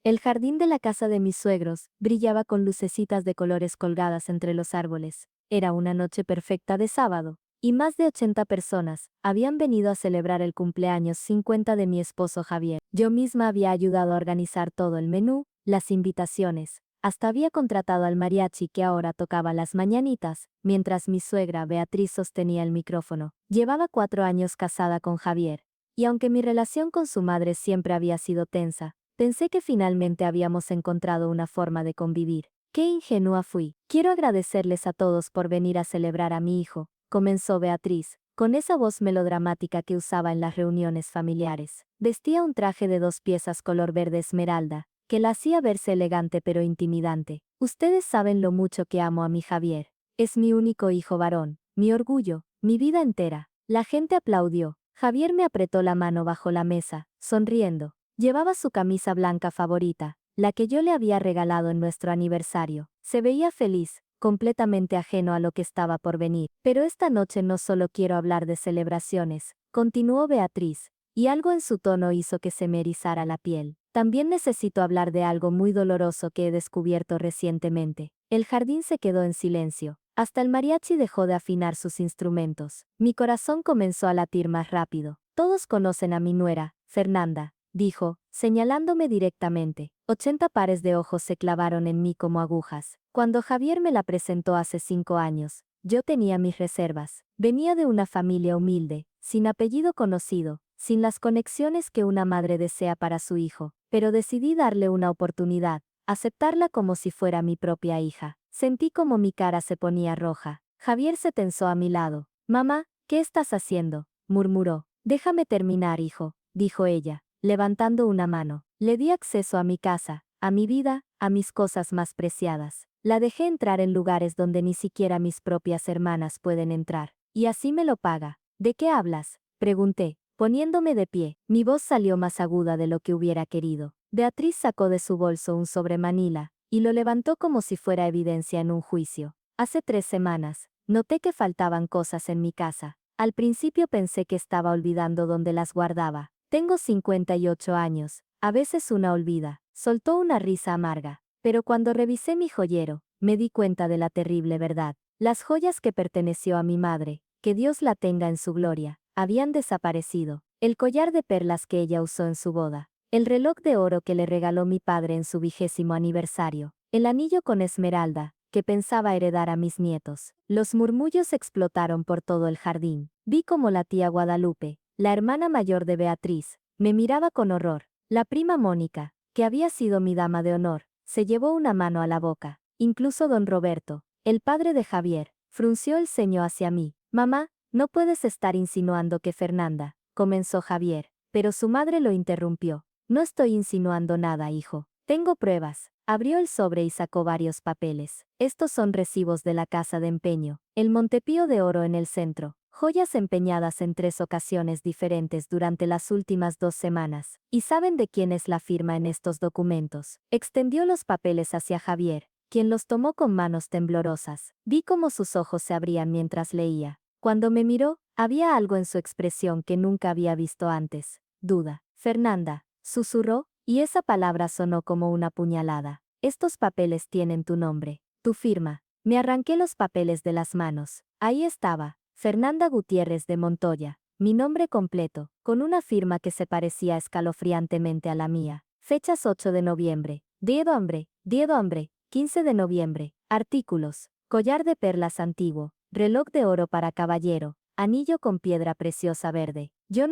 El jardín de la casa de mis suegros brillaba con lucecitas de colores colgadas entre los árboles. Era una noche perfecta de sábado, y más de 80 personas habían venido a celebrar el cumpleaños 50 de mi esposo Javier. Yo misma había ayudado a organizar todo el menú, las invitaciones, hasta había contratado al mariachi que ahora tocaba las mañanitas, mientras mi suegra Beatriz sostenía el micrófono. Llevaba 4 años casada con Javier, y aunque mi relación con su madre siempre había sido tensa, pensé que finalmente habíamos encontrado una forma de convivir. ¡Qué ingenua fui! Quiero agradecerles a todos por venir a celebrar a mi hijo, comenzó Beatriz, con esa voz melodramática que usaba en las reuniones familiares. Vestía un traje de 2 piezas color verde esmeralda, que la hacía verse elegante pero intimidante. Ustedes saben lo mucho que amo a mi Javier. Es mi único hijo varón, mi orgullo, mi vida entera. La gente aplaudió. Javier me apretó la mano bajo la mesa, sonriendo. Llevaba su camisa blanca favorita, la que yo le había regalado en nuestro aniversario. Se veía feliz, completamente ajeno a lo que estaba por venir. Pero esta noche no solo quiero hablar de celebraciones, continuó Beatriz, y algo en su tono hizo que se me erizara la piel. También necesito hablar de algo muy doloroso que he descubierto recientemente. El jardín se quedó en silencio. Hasta el mariachi dejó de afinar sus instrumentos. Mi corazón comenzó a latir más rápido. Todos conocen a mi nuera, Fernanda, dijo, señalándome directamente. 80 pares de ojos se clavaron en mí como agujas. Cuando Javier me la presentó hace 5 años, yo tenía mis reservas. Venía de una familia humilde, sin apellido conocido, sin las conexiones que una madre desea para su hijo, pero decidí darle una oportunidad, aceptarla como si fuera mi propia hija. Sentí como mi cara se ponía roja. Javier se tensó a mi lado. Mamá, ¿qué estás haciendo?, murmuró. Déjame terminar, hijo, dijo ella, levantando una mano. Le di acceso a mi casa, a mi vida, a mis cosas más preciadas. La dejé entrar en lugares donde ni siquiera mis propias hermanas pueden entrar. Y así me lo paga. ¿De qué hablas?, pregunté, poniéndome de pie. Mi voz salió más aguda de lo que hubiera querido. Beatriz sacó de su bolso un sobre manila, y lo levantó como si fuera evidencia en un juicio. Hace 3 semanas, noté que faltaban cosas en mi casa. Al principio pensé que estaba olvidando dónde las guardaba. Tengo 58 años, a veces una olvida. Soltó una risa amarga. Pero cuando revisé mi joyero, me di cuenta de la terrible verdad. Las joyas que perteneció a mi madre, que Dios la tenga en su gloria, habían desaparecido. El collar de perlas que ella usó en su boda, el reloj de oro que le regaló mi padre en su 20º aniversario, el anillo con esmeralda, que pensaba heredar a mis nietos. Los murmullos explotaron por todo el jardín. Vi como la tía Guadalupe, la hermana mayor de Beatriz, me miraba con horror. La prima Mónica, que había sido mi dama de honor, se llevó una mano a la boca. Incluso don Roberto, el padre de Javier, frunció el ceño hacia mí. Mamá, no puedes estar insinuando que Fernanda, comenzó Javier, pero su madre lo interrumpió. No estoy insinuando nada, hijo. Tengo pruebas. Abrió el sobre y sacó varios papeles. Estos son recibos de la casa de empeño, el Montepío de oro en el centro, joyas empeñadas en 3 ocasiones diferentes durante las últimas 2 semanas. ¿Y saben de quién es la firma en estos documentos? Extendió los papeles hacia Javier, quien los tomó con manos temblorosas. Vi cómo sus ojos se abrían mientras leía. Cuando me miró, había algo en su expresión que nunca había visto antes. Duda. Fernanda, susurró, y esa palabra sonó como una puñalada. Estos papeles tienen tu nombre, tu firma. Me arranqué los papeles de las manos. Ahí estaba, Fernanda Gutiérrez de Montoya, mi nombre completo, con una firma que se parecía escalofriantemente a la mía. Fechas 8 de noviembre, día de hombre, 15 de noviembre. Artículos: collar de perlas antiguo, reloj de oro para caballero, anillo con piedra preciosa verde. Yo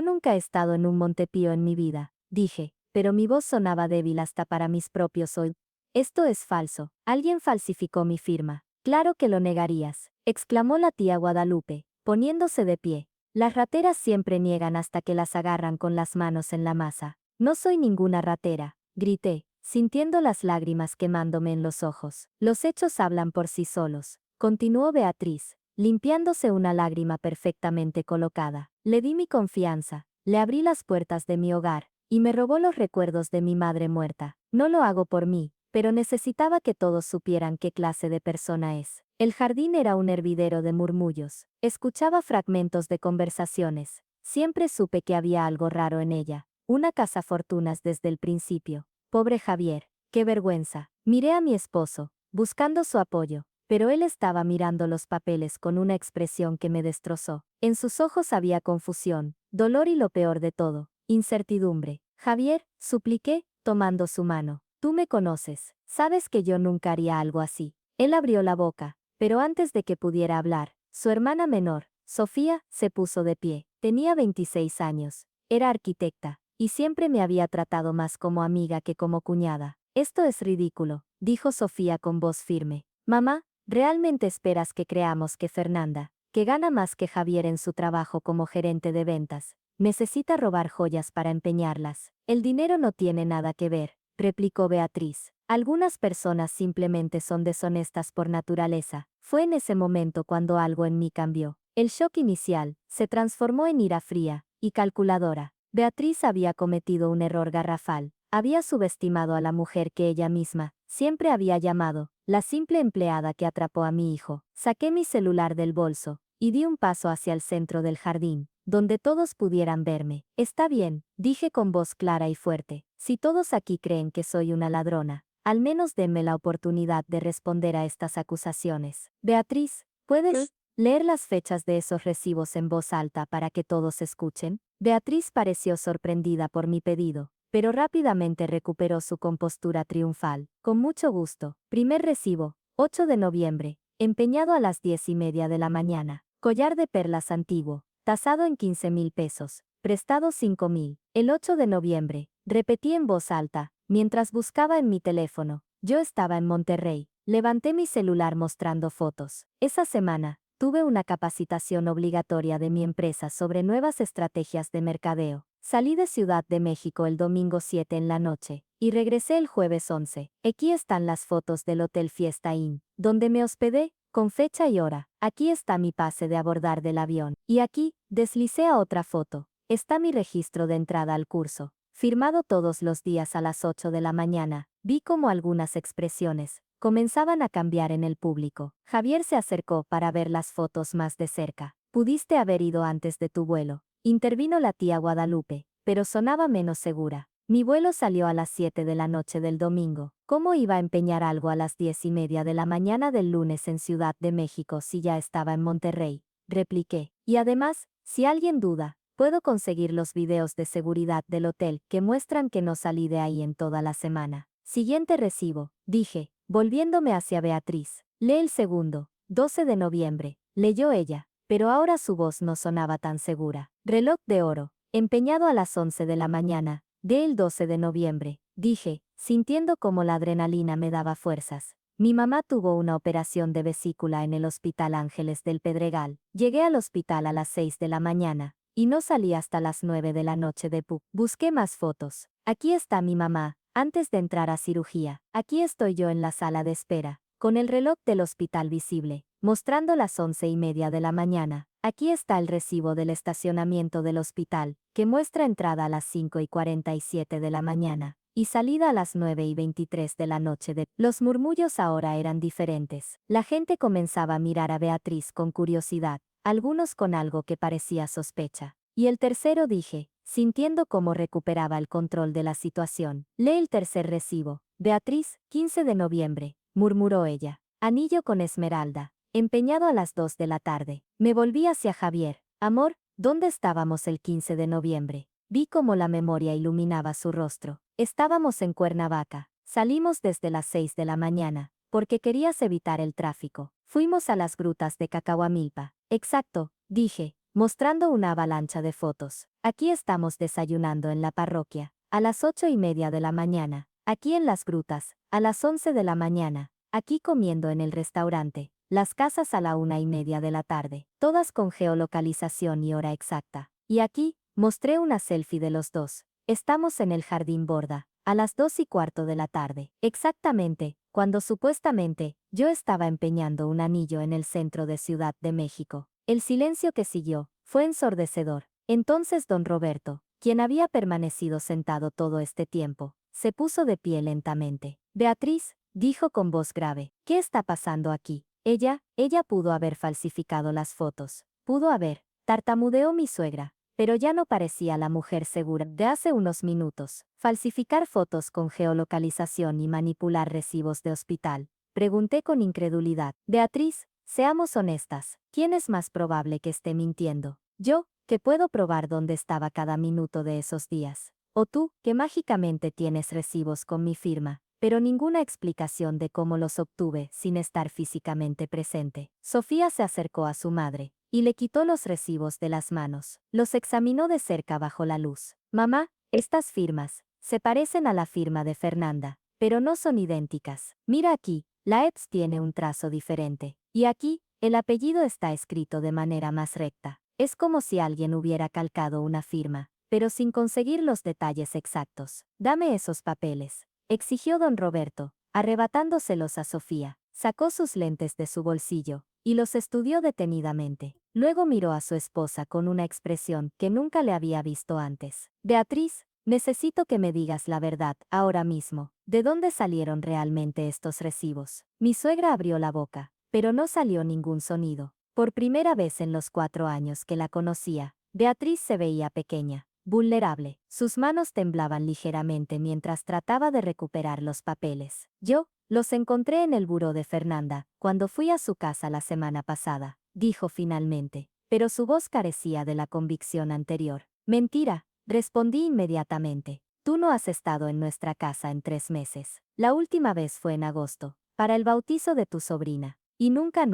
nunca he estado en un Montepío en mi vida, dije, pero mi voz sonaba débil hasta para mis propios oídos. Esto es falso. Alguien falsificó mi firma. Claro que lo negarías, exclamó la tía Guadalupe, poniéndose de pie. Las rateras siempre niegan hasta que las agarran con las manos en la masa. No soy ninguna ratera, grité, sintiendo las lágrimas quemándome en los ojos. Los hechos hablan por sí solos, continuó Beatriz, limpiándose una lágrima perfectamente colocada. Le di mi confianza, le abrí las puertas de mi hogar, y me robó los recuerdos de mi madre muerta. No lo hago por mí, pero necesitaba que todos supieran qué clase de persona es. El jardín era un hervidero de murmullos. Escuchaba fragmentos de conversaciones. Siempre supe que había algo raro en ella. Una cazafortunas desde el principio. Pobre Javier, qué vergüenza. Miré a mi esposo, buscando su apoyo, pero él estaba mirando los papeles con una expresión que me destrozó. En sus ojos había confusión, dolor y lo peor de todo, incertidumbre. Javier, supliqué, tomando su mano. Tú me conoces, sabes que yo nunca haría algo así. Él abrió la boca, pero antes de que pudiera hablar, su hermana menor, Sofía, se puso de pie. Tenía 26 años, era arquitecta, y siempre me había tratado más como amiga que como cuñada. Esto es ridículo, dijo Sofía con voz firme. Mamá, ¿realmente esperas que creamos que Fernanda, que gana más que Javier en su trabajo como gerente de ventas, necesita robar joyas para empeñarlas? El dinero no tiene nada que ver, replicó Beatriz. Algunas personas simplemente son deshonestas por naturaleza. Fue en ese momento cuando algo en mí cambió. El shock inicial se transformó en ira fría y calculadora. Beatriz había cometido un error garrafal. Había subestimado a la mujer que ella misma siempre había llamado la simple empleada que atrapó a mi hijo. Saqué mi celular del bolso y di un paso hacia el centro del jardín, donde todos pudieran verme. Está bien, dije con voz clara y fuerte. Si todos aquí creen que soy una ladrona, al menos denme la oportunidad de responder a estas acusaciones. Beatriz, ¿puedes leer las fechas de esos recibos en voz alta para que todos escuchen? Beatriz pareció sorprendida por mi pedido, pero rápidamente recuperó su compostura triunfal. Con mucho gusto. Primer recibo, 8 de noviembre, empeñado a las 10:30 de la mañana. Collar de perlas antiguo, tasado en 15,000 pesos, prestado 5,000. El 8 de noviembre, repetí en voz alta, mientras buscaba en mi teléfono. Yo estaba en Monterrey. Levanté mi celular mostrando fotos. Esa semana, tuve una capacitación obligatoria de mi empresa sobre nuevas estrategias de mercadeo. Salí de Ciudad de México el domingo 7 en la noche, y regresé el jueves 11. Aquí están las fotos del Hotel Fiesta Inn, donde me hospedé, con fecha y hora. Aquí está mi pase de abordar del avión. Y aquí, deslicé a otra foto. Está mi registro de entrada al curso, firmado todos los días a las 8 de la mañana. Vi como algunas expresiones comenzaban a cambiar en el público. Javier se acercó para ver las fotos más de cerca. Pudiste haber ido antes de tu vuelo. Intervino la tía Guadalupe, pero sonaba menos segura. Mi vuelo salió a las 7 de la noche del domingo. ¿Cómo iba a empeñar algo a las 10:30 de la mañana del lunes en Ciudad de México si ya estaba en Monterrey? Repliqué. Y además, si alguien duda, puedo conseguir los videos de seguridad del hotel que muestran que no salí de ahí en toda la semana. Siguiente recibo, dije, volviéndome hacia Beatriz. Lee el segundo, 12 de noviembre, leyó ella, pero ahora su voz no sonaba tan segura. Reloj de oro, empeñado a las 11 de la mañana, del 12 de noviembre, dije, sintiendo como la adrenalina me daba fuerzas. Mi mamá tuvo una operación de vesícula en el Hospital Ángeles del Pedregal. Llegué al hospital a las 6 de la mañana, y no salí hasta las 9 de la noche de Puc. Busqué más fotos. Aquí está mi mamá, antes de entrar a cirugía. Aquí estoy yo en la sala de espera, con el reloj del hospital visible, mostrando las 11:30 de la mañana. Aquí está el recibo del estacionamiento del hospital, que muestra entrada a las 5:47 de la mañana, y salida a las 9:23 de la noche de... Los murmullos ahora eran diferentes. La gente comenzaba a mirar a Beatriz con curiosidad, algunos con algo que parecía sospecha. Y el tercero, dije, sintiendo cómo recuperaba el control de la situación. Lee el tercer recibo. Beatriz, 15 de noviembre, murmuró ella. Anillo con esmeralda, empeñado a las 2 de la tarde. Me volví hacia Javier. Amor, ¿dónde estábamos el 15 de noviembre? Vi cómo la memoria iluminaba su rostro. Estábamos en Cuernavaca. Salimos desde las 6 de la mañana, porque querías evitar el tráfico. Fuimos a las grutas de Cacahuamilpa. Exacto, dije, mostrando una avalancha de fotos. Aquí estamos desayunando en la parroquia, a las 8:30 de la mañana. Aquí en las grutas, a las 11 de la mañana. Aquí comiendo en el restaurante, las casas a la 1:30 de la tarde, todas con geolocalización y hora exacta. Y aquí, mostré una selfie de los dos. Estamos en el Jardín Borda, a las 2:15 de la tarde. Exactamente, cuando supuestamente, yo estaba empeñando un anillo en el centro de Ciudad de México. El silencio que siguió fue ensordecedor. Entonces don Roberto, quien había permanecido sentado todo este tiempo, se puso de pie lentamente. Beatriz, dijo con voz grave, ¿qué está pasando aquí? Ella pudo haber falsificado las fotos. Pudo haber, tartamudeó mi suegra, pero ya no parecía la mujer segura de hace unos minutos. Falsificar fotos con geolocalización y manipular recibos de hospital. Pregunté con incredulidad. Beatriz, seamos honestas, ¿quién es más probable que esté mintiendo? Yo, que puedo probar dónde estaba cada minuto de esos días. O tú, que mágicamente tienes recibos con mi firma, pero ninguna explicación de cómo los obtuve sin estar físicamente presente. Sofía se acercó a su madre y le quitó los recibos de las manos. Los examinó de cerca bajo la luz. Mamá, estas firmas se parecen a la firma de Fernanda, pero no son idénticas. Mira aquí, la EPS tiene un trazo diferente. Y aquí, el apellido está escrito de manera más recta. Es como si alguien hubiera calcado una firma, pero sin conseguir los detalles exactos. Dame esos papeles, exigió don Roberto, arrebatándoselos a Sofía. Sacó sus lentes de su bolsillo y los estudió detenidamente. Luego miró a su esposa con una expresión que nunca le había visto antes. Beatriz, necesito que me digas la verdad, ahora mismo. ¿De dónde salieron realmente estos recibos? Mi suegra abrió la boca, pero no salió ningún sonido. Por primera vez en los 4 años que la conocía, Beatriz se veía pequeña, vulnerable. Sus manos temblaban ligeramente mientras trataba de recuperar los papeles. Yo los encontré en el buró de Fernanda, cuando fui a su casa la semana pasada, dijo finalmente, pero su voz carecía de la convicción anterior. Mentira, respondí inmediatamente. Tú no has estado en nuestra casa en 3 meses. La última vez fue en agosto, para el bautizo de tu sobrina. Y nunca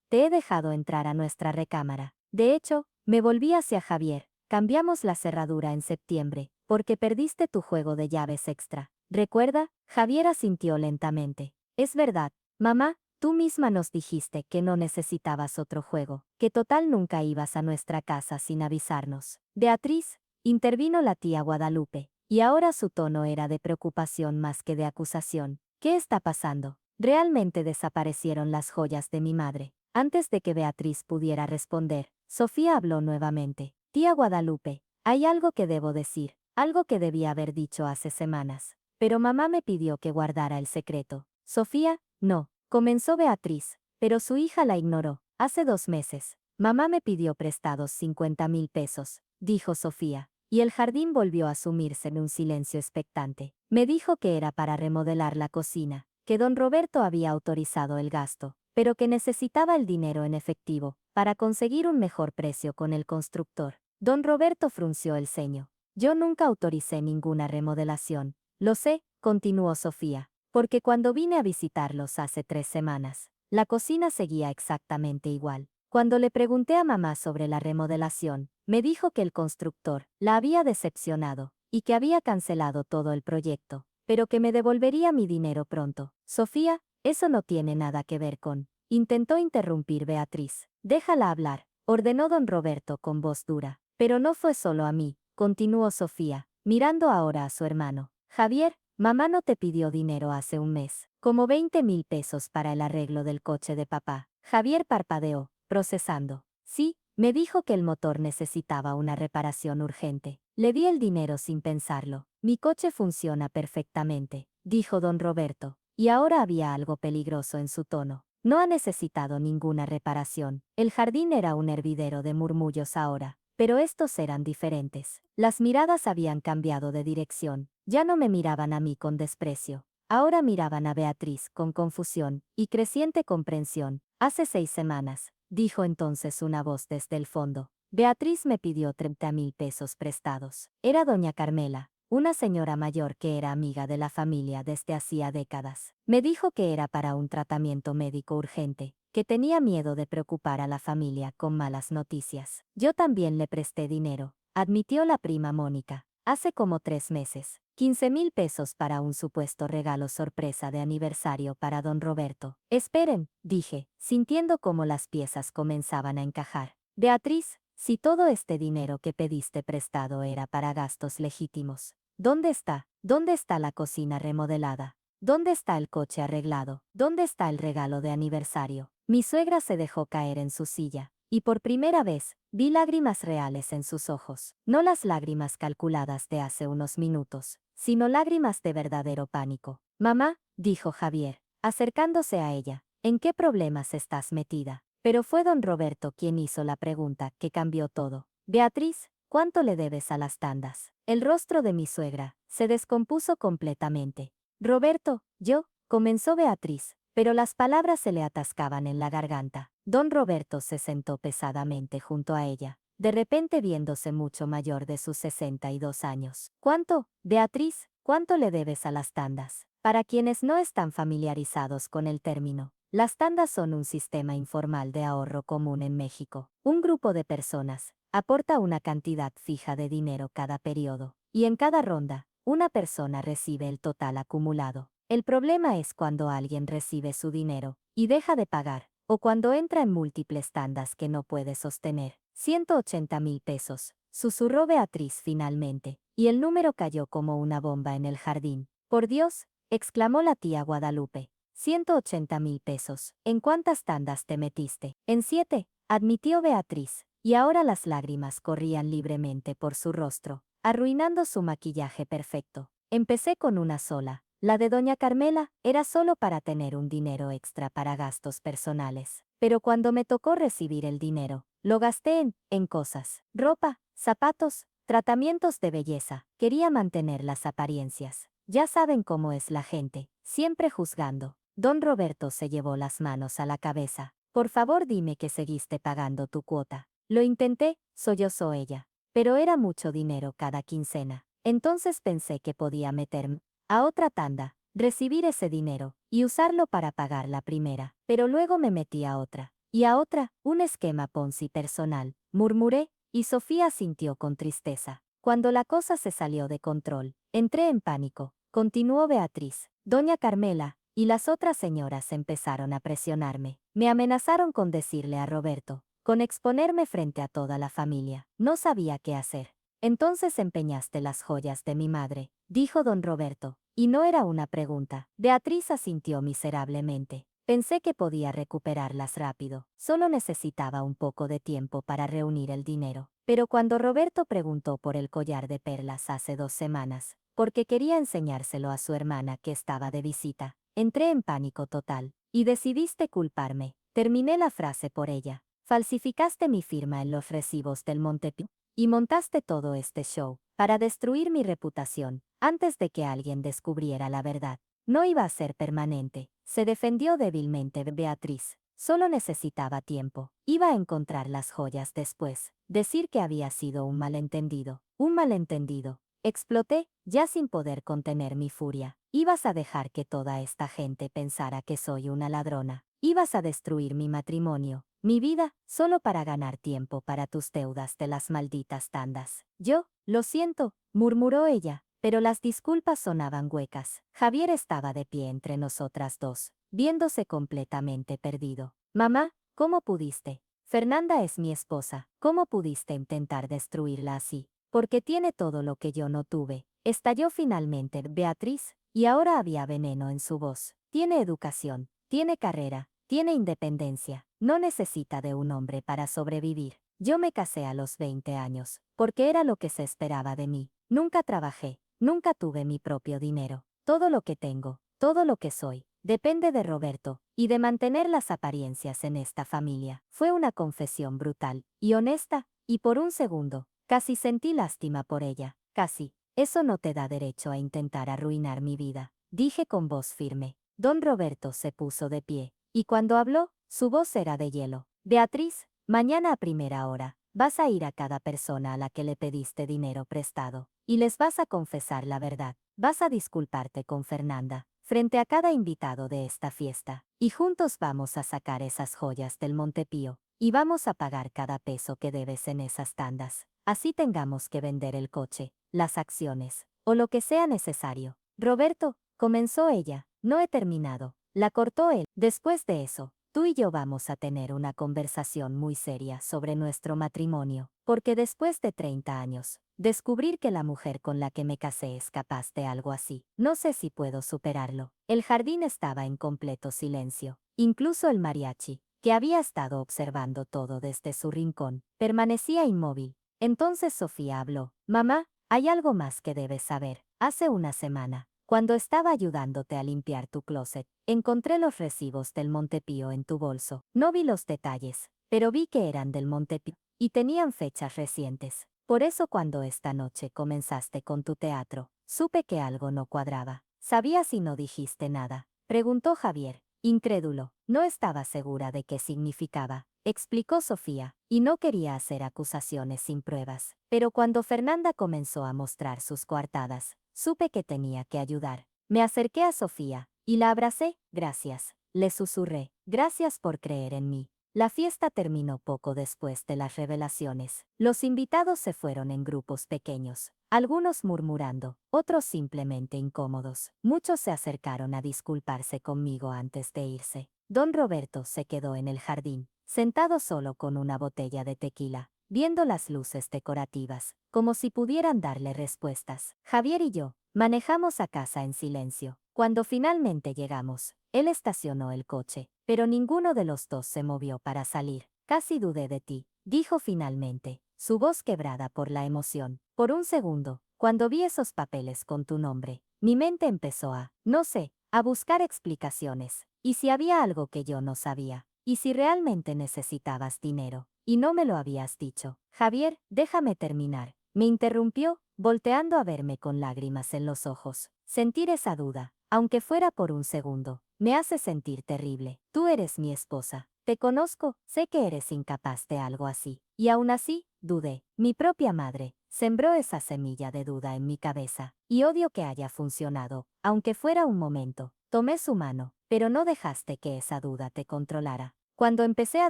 te he dejado entrar a nuestra recámara. De hecho, me volví hacia Javier. Cambiamos la cerradura en septiembre, porque perdiste tu juego de llaves extra. ¿Recuerda? Javier asintió lentamente. Es verdad, mamá, tú misma nos dijiste que no necesitabas otro juego, que total nunca ibas a nuestra casa sin avisarnos. Beatriz, intervino la tía Guadalupe, y ahora su tono era de preocupación más que de acusación. ¿Qué está pasando? Realmente desaparecieron las joyas de mi madre. Antes de que Beatriz pudiera responder, Sofía habló nuevamente. Tía Guadalupe, hay algo que debo decir, algo que debía haber dicho hace semanas. Pero mamá me pidió que guardara el secreto. Sofía, no, comenzó Beatriz, pero su hija la ignoró. Hace 2 meses, mamá me pidió prestados 50,000 pesos, dijo Sofía, y el jardín volvió a sumirse en un silencio expectante. Me dijo que era para remodelar la cocina, que don Roberto había autorizado el gasto, pero que necesitaba el dinero en efectivo, para conseguir un mejor precio con el constructor. Don Roberto frunció el ceño. Yo nunca autoricé ninguna remodelación. Lo sé, continuó Sofía, porque cuando vine a visitarlos hace 3 semanas, la cocina seguía exactamente igual. Cuando le pregunté a mamá sobre la remodelación, me dijo que el constructor la había decepcionado y que había cancelado todo el proyecto, pero que me devolvería mi dinero pronto. Sofía, eso no tiene nada que ver con... Intentó interrumpir Beatriz. Déjala hablar, ordenó don Roberto con voz dura. Pero no fue solo a mí, continuó Sofía, mirando ahora a su hermano. Javier, mamá no te pidió dinero hace un mes, como 20,000 pesos para el arreglo del coche de papá. Javier parpadeó, procesando. Sí, me dijo que el motor necesitaba una reparación urgente. Le di el dinero sin pensarlo. Mi coche funciona perfectamente, dijo don Roberto, y ahora había algo peligroso en su tono. No ha necesitado ninguna reparación. El jardín era un hervidero de murmullos ahora, pero estos eran diferentes. Las miradas habían cambiado de dirección. Ya no me miraban a mí con desprecio. Ahora miraban a Beatriz con confusión y creciente comprensión. Hace 6 semanas, dijo entonces una voz desde el fondo. Beatriz me pidió 30,000 pesos prestados. Era doña Carmela, una señora mayor que era amiga de la familia desde hacía décadas. Me dijo que era para un tratamiento médico urgente, que tenía miedo de preocupar a la familia con malas noticias. Yo también le presté dinero, admitió la prima Mónica. Hace como 3 meses, 15,000 pesos para un supuesto regalo sorpresa de aniversario para don Roberto. Esperen, dije, sintiendo cómo las piezas comenzaban a encajar. Beatriz, si todo este dinero que pediste prestado era para gastos legítimos, ¿dónde está? ¿Dónde está la cocina remodelada? ¿Dónde está el coche arreglado? ¿Dónde está el regalo de aniversario? Mi suegra se dejó caer en su silla, y por primera vez, vi lágrimas reales en sus ojos. No las lágrimas calculadas de hace unos minutos, sino lágrimas de verdadero pánico. Mamá, dijo Javier, acercándose a ella, ¿en qué problemas estás metida? Pero fue don Roberto quien hizo la pregunta que cambió todo. Beatriz, ¿Cuánto le debes a las tandas? El rostro de mi suegra se descompuso completamente. Roberto, yo, comenzó Beatriz, pero las palabras se le atascaban en la garganta. Don Roberto se sentó pesadamente junto a ella, de repente viéndose mucho mayor de sus 62 años. ¿Cuánto, Beatriz, cuánto le debes a las tandas? Para quienes no están familiarizados con el término, las tandas son un sistema informal de ahorro común en México. Un grupo de personas aporta una cantidad fija de dinero cada periodo, y en cada ronda, una persona recibe el total acumulado. El problema es cuando alguien recibe su dinero y deja de pagar, o cuando entra en múltiples tandas que no puede sostener. 180,000 pesos, susurró Beatriz finalmente, y el número cayó como una bomba en el jardín. Por Dios, exclamó la tía Guadalupe. 180,000 pesos. ¿En cuántas tandas te metiste? En 7, admitió Beatriz, y ahora las lágrimas corrían libremente por su rostro, arruinando su maquillaje perfecto. Empecé con una sola. La de doña Carmela era solo para tener un dinero extra para gastos personales. Pero cuando me tocó recibir el dinero, lo gasté en cosas, ropa, zapatos, tratamientos de belleza. Quería mantener las apariencias. Ya saben cómo es la gente, siempre juzgando. Don Roberto se llevó las manos a la cabeza. Por favor dime que seguiste pagando tu cuota. Lo intenté, sollozó ella. Pero era mucho dinero cada quincena. Entonces pensé que podía meterme a otra tanda, recibir ese dinero y usarlo para pagar la primera. Pero luego me metí a otra. Y a otra, un esquema Ponzi personal, murmuré, y Sofía sintió con tristeza. Cuando la cosa se salió de control, entré en pánico, continuó Beatriz. Doña Carmela y las otras señoras empezaron a presionarme. Me amenazaron con decirle a Roberto, con exponerme frente a toda la familia. No sabía qué hacer. Entonces empeñaste las joyas de mi madre, dijo don Roberto, y no era una pregunta. Beatriz asintió miserablemente. Pensé que podía recuperarlas rápido, solo necesitaba un poco de tiempo para reunir el dinero. Pero cuando Roberto preguntó por el collar de perlas hace 2 semanas, porque quería enseñárselo a su hermana que estaba de visita, entré en pánico total, y decidiste culparme. Terminé la frase por ella. Falsificaste mi firma en los recibos del Montepío, y montaste todo este show, para destruir mi reputación, antes de que alguien descubriera la verdad. No iba a ser permanente, se defendió débilmente Beatriz. Solo necesitaba tiempo. Iba a encontrar las joyas después. Decir que había sido un malentendido. Un malentendido. Exploté, ya sin poder contener mi furia. Ibas a dejar que toda esta gente pensara que soy una ladrona. Ibas a destruir mi matrimonio, mi vida, solo para ganar tiempo para tus deudas de las malditas tandas. Yo, lo siento, murmuró ella, pero las disculpas sonaban huecas. Javier estaba de pie entre nosotras dos, viéndose completamente perdido. Mamá, ¿cómo pudiste? Fernanda es mi esposa. ¿Cómo pudiste intentar destruirla así? Porque tiene todo lo que yo no tuve. Estalló finalmente Beatriz, y ahora había veneno en su voz. Tiene educación, tiene carrera, tiene independencia. No necesita de un hombre para sobrevivir. Yo me casé a los 20 años, porque era lo que se esperaba de mí. Nunca trabajé, nunca tuve mi propio dinero. Todo lo que tengo, todo lo que soy, depende de Roberto, y de mantener las apariencias en esta familia. Fue una confesión brutal y honesta, y por un segundo, casi sentí lástima por ella. Casi. Eso no te da derecho a intentar arruinar mi vida, dije con voz firme. Don Roberto se puso de pie, y cuando habló, su voz era de hielo. Beatriz, mañana a primera hora, vas a ir a cada persona a la que le pediste dinero prestado, y les vas a confesar la verdad. Vas a disculparte con Fernanda, frente a cada invitado de esta fiesta, y juntos vamos a sacar esas joyas del Montepío, y vamos a pagar cada peso que debes en esas tandas. Así tengamos que vender el coche, las acciones, o lo que sea necesario. Roberto, comenzó ella, no he terminado. La cortó él. Después de eso, tú y yo vamos a tener una conversación muy seria sobre nuestro matrimonio, porque después de 30 años, descubrir que la mujer con la que me casé es capaz de algo así, no sé si puedo superarlo. El jardín estaba en completo silencio. Incluso el mariachi, que había estado observando todo desde su rincón, permanecía inmóvil. Entonces Sofía habló. Mamá, hay algo más que debes saber. Hace una semana, cuando estaba ayudándote a limpiar tu closet, encontré los recibos del Montepío en tu bolso. No vi los detalles, pero vi que eran del Montepío y tenían fechas recientes. Por eso cuando esta noche comenzaste con tu teatro, supe que algo no cuadraba. ¿Sabías y no dijiste nada? Preguntó Javier, incrédulo. No estaba segura de qué significaba, explicó Sofía, y no quería hacer acusaciones sin pruebas. Pero cuando Fernanda comenzó a mostrar sus coartadas, supe que tenía que ayudar. Me acerqué a Sofía, y la abracé. Gracias, le susurré. Gracias por creer en mí. La fiesta terminó poco después de las revelaciones. Los invitados se fueron en grupos pequeños, algunos murmurando, otros simplemente incómodos. Muchos se acercaron a disculparse conmigo antes de irse. Don Roberto se quedó en el jardín, sentado solo con una botella de tequila, viendo las luces decorativas, como si pudieran darle respuestas. Javier y yo manejamos a casa en silencio. Cuando finalmente llegamos, él estacionó el coche, pero ninguno de los dos se movió para salir. Casi dudé de ti, dijo finalmente, su voz quebrada por la emoción. Por un segundo, cuando vi esos papeles con tu nombre, mi mente empezó no sé, a buscar explicaciones. ¿Y si había algo que yo no sabía? ¿Y si realmente necesitabas dinero? Y no me lo habías dicho. Javier, déjame terminar. Me interrumpió, volteando a verme con lágrimas en los ojos. Sentir esa duda, aunque fuera por un segundo, me hace sentir terrible. Tú eres mi esposa. Te conozco, sé que eres incapaz de algo así. Y aún así, dudé. Mi propia madre sembró esa semilla de duda en mi cabeza. Y odio que haya funcionado, aunque fuera un momento. Tomé su mano, pero no dejaste que esa duda te controlara. Cuando empecé a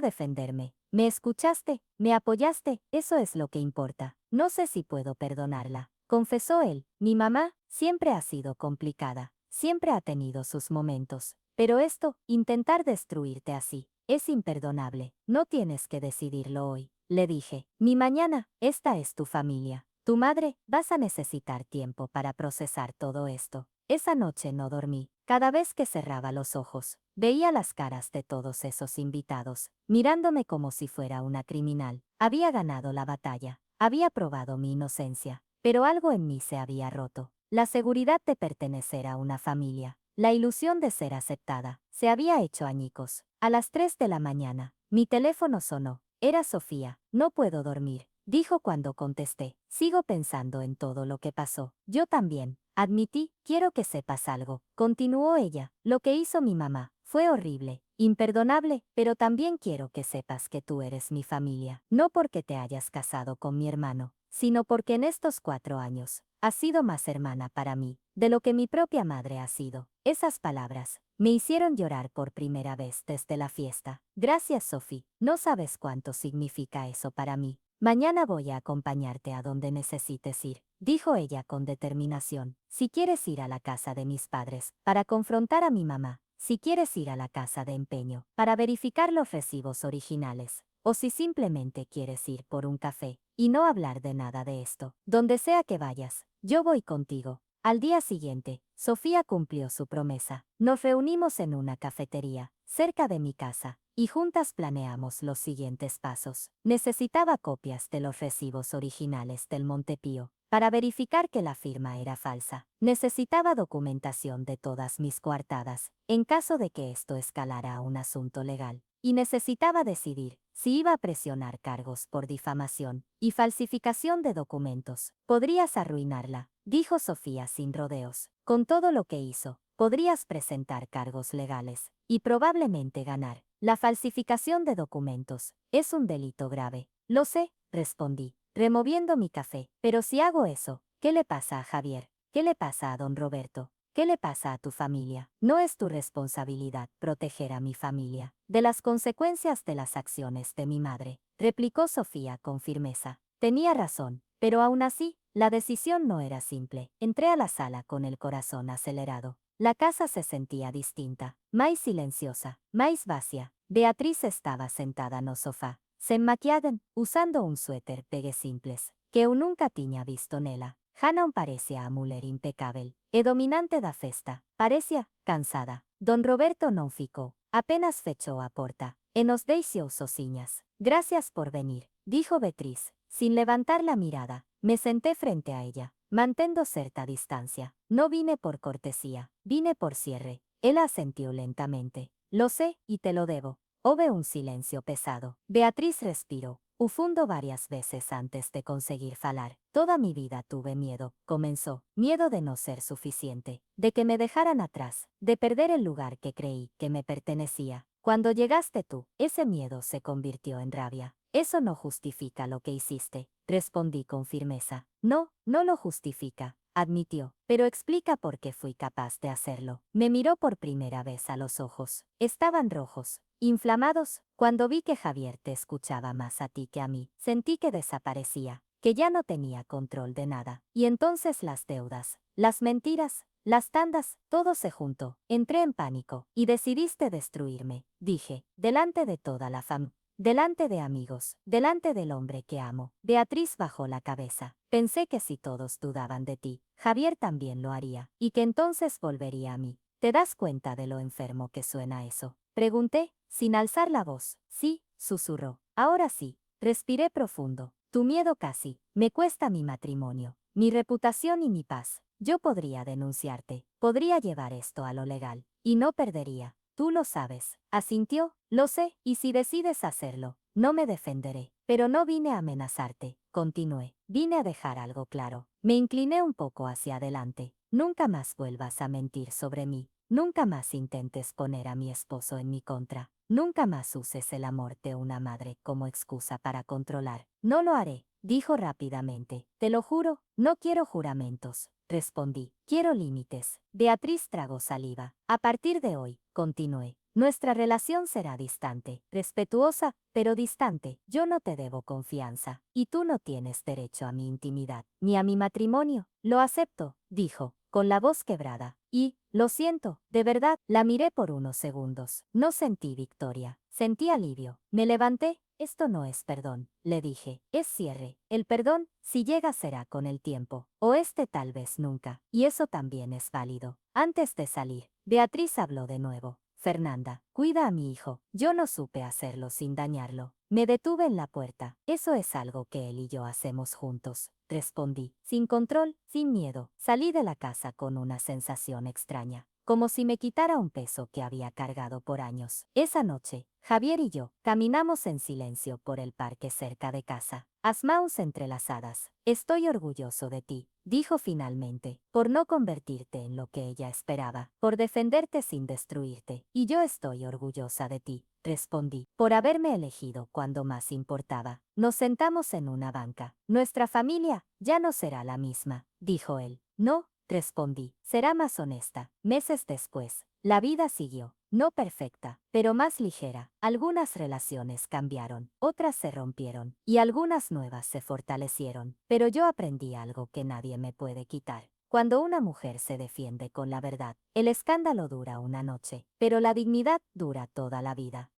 defenderme, me escuchaste, me apoyaste, eso es lo que importa. No sé si puedo perdonarla. Confesó él, mi mamá siempre ha sido complicada, siempre ha tenido sus momentos. Pero esto, intentar destruirte así, es imperdonable. No tienes que decidirlo hoy, le dije. Ni mañana, esta es tu familia. Tu madre, vas a necesitar tiempo para procesar todo esto. Esa noche no dormí. Cada vez que cerraba los ojos, veía las caras de todos esos invitados, mirándome como si fuera una criminal. Había ganado la batalla, había probado mi inocencia, pero algo en mí se había roto. La seguridad de pertenecer a una familia, la ilusión de ser aceptada, se había hecho añicos. A las 3 de la mañana, mi teléfono sonó. Era Sofía. No puedo dormir, dijo cuando contesté. Sigo pensando en todo lo que pasó. Yo también, admití. Quiero que sepas algo, continuó ella. Lo que hizo mi mamá fue horrible, imperdonable, pero también quiero que sepas que tú eres mi familia. No porque te hayas casado con mi hermano, sino porque en estos 4 años, has sido más hermana para mí, de lo que mi propia madre ha sido. Esas palabras me hicieron llorar por primera vez desde la fiesta. Gracias, Sophie. No sabes cuánto significa eso para mí. Mañana voy a acompañarte a donde necesites ir, dijo ella con determinación. Si quieres ir a la casa de mis padres, para confrontar a mi mamá, si quieres ir a la casa de empeño, para verificar los recibos originales, o si simplemente quieres ir por un café, y no hablar de nada de esto, donde sea que vayas, yo voy contigo. Al día siguiente, Sofía cumplió su promesa. Nos reunimos en una cafetería, cerca de mi casa, y juntas planeamos los siguientes pasos. Necesitaba copias de los recibos originales del Montepío, para verificar que la firma era falsa. Necesitaba documentación de todas mis coartadas, en caso de que esto escalara a un asunto legal. Y necesitaba decidir si iba a presionar cargos por difamación y falsificación de documentos. Podrías arruinarla, dijo Sofía sin rodeos. Con todo lo que hizo, podrías presentar cargos legales y probablemente ganar. La falsificación de documentos es un delito grave. Lo sé, respondí, removiendo mi café. Pero si hago eso, ¿qué le pasa a Javier? ¿Qué le pasa a don Roberto? ¿Qué le pasa a tu familia? No es tu responsabilidad proteger a mi familia de las consecuencias de las acciones de mi madre, replicó Sofía con firmeza. Tenía razón, pero aún así, la decisión no era simple. Entré a la sala con el corazón acelerado. La casa se sentía distinta, más silenciosa, más vacía. Beatriz estaba sentada en el sofá, sen maquilladen, usando un suéter pegue simples, que eu nunca tiña visto nela. Hannah parecía a muller impecable, e dominante da festa, parecía cansada. Don Roberto non ficou, apenas fechou a porta, e nos deixou sosiñas. Gracias por venir, dijo Beatriz, sin levantar la mirada. Me senté frente a ella, mantendo cierta distancia. No vine por cortesía, vine por cierre. Él asintió lentamente. Lo sé, y te lo debo. Hube un silencio pesado. Beatriz respiró. Ufundo varias veces antes de conseguir falar. Toda mi vida tuve miedo, comenzó. Miedo de no ser suficiente, de que me dejaran atrás, de perder el lugar que creí que me pertenecía. Cuando llegaste tú, ese miedo se convirtió en rabia. Eso no justifica lo que hiciste, respondí con firmeza. No, no lo justifica, admitió, pero explica por qué fui capaz de hacerlo. Me miró por primera vez a los ojos. Estaban rojos, inflamados. Cuando vi que Javier te escuchaba más a ti que a mí, sentí que desaparecía, que ya no tenía control de nada. Y entonces las deudas, las mentiras, las tandas, todo se juntó. Entré en pánico y decidiste destruirme, dije, delante de toda la familia. Delante de amigos, delante del hombre que amo. Beatriz bajó la cabeza. Pensé que si todos dudaban de ti, Javier también lo haría, y que entonces volvería a mí. ¿Te das cuenta de lo enfermo que suena eso? Pregunté, sin alzar la voz. Sí, susurró. Ahora sí. Respiré profundo. Tu miedo casi. Me cuesta mi matrimonio, mi reputación y mi paz. Yo podría denunciarte. Podría llevar esto a lo legal. Y no perdería. Tú lo sabes. Asintió. Lo sé, y si decides hacerlo, no me defenderé. Pero no vine a amenazarte, continué. Vine a dejar algo claro. Me incliné un poco hacia adelante. Nunca más vuelvas a mentir sobre mí. Nunca más intentes poner a mi esposo en mi contra. Nunca más uses el amor de una madre como excusa para controlar. No lo haré, dijo rápidamente. Te lo juro, no quiero juramentos, respondí. Quiero límites. Beatriz tragó saliva. A partir de hoy, continué, nuestra relación será distante, respetuosa, pero distante. Yo no te debo confianza, y tú no tienes derecho a mi intimidad, ni a mi matrimonio. Lo acepto, dijo, con la voz quebrada. Y, lo siento, de verdad, la miré por unos segundos. No sentí victoria, sentí alivio. Me levanté. Esto no es perdón, le dije, es cierre. El perdón, si llega, será con el tiempo, o este tal vez nunca, y eso también es válido. Antes de salir, Beatriz habló de nuevo. Fernanda, cuida a mi hijo. Yo no supe hacerlo sin dañarlo. Me detuve en la puerta. Eso es algo que él y yo hacemos juntos, respondí, sin control, sin miedo. Salí de la casa con una sensación extraña, como si me quitara un peso que había cargado por años. Esa noche, Javier y yo caminamos en silencio por el parque cerca de casa, las manos entrelazadas. Estoy orgulloso de ti, dijo finalmente, por no convertirte en lo que ella esperaba, por defenderte sin destruirte. Y yo estoy orgullosa de ti, respondí, por haberme elegido cuando más importaba. Nos sentamos en una banca. Nuestra familia ya no será la misma, dijo él. No, respondí, será más honesta. Meses después, la vida siguió. No perfecta, pero más ligera. Algunas relaciones cambiaron, otras se rompieron, y algunas nuevas se fortalecieron. Pero yo aprendí algo que nadie me puede quitar. Cuando una mujer se defiende con la verdad, el escándalo dura una noche, pero la dignidad dura toda la vida.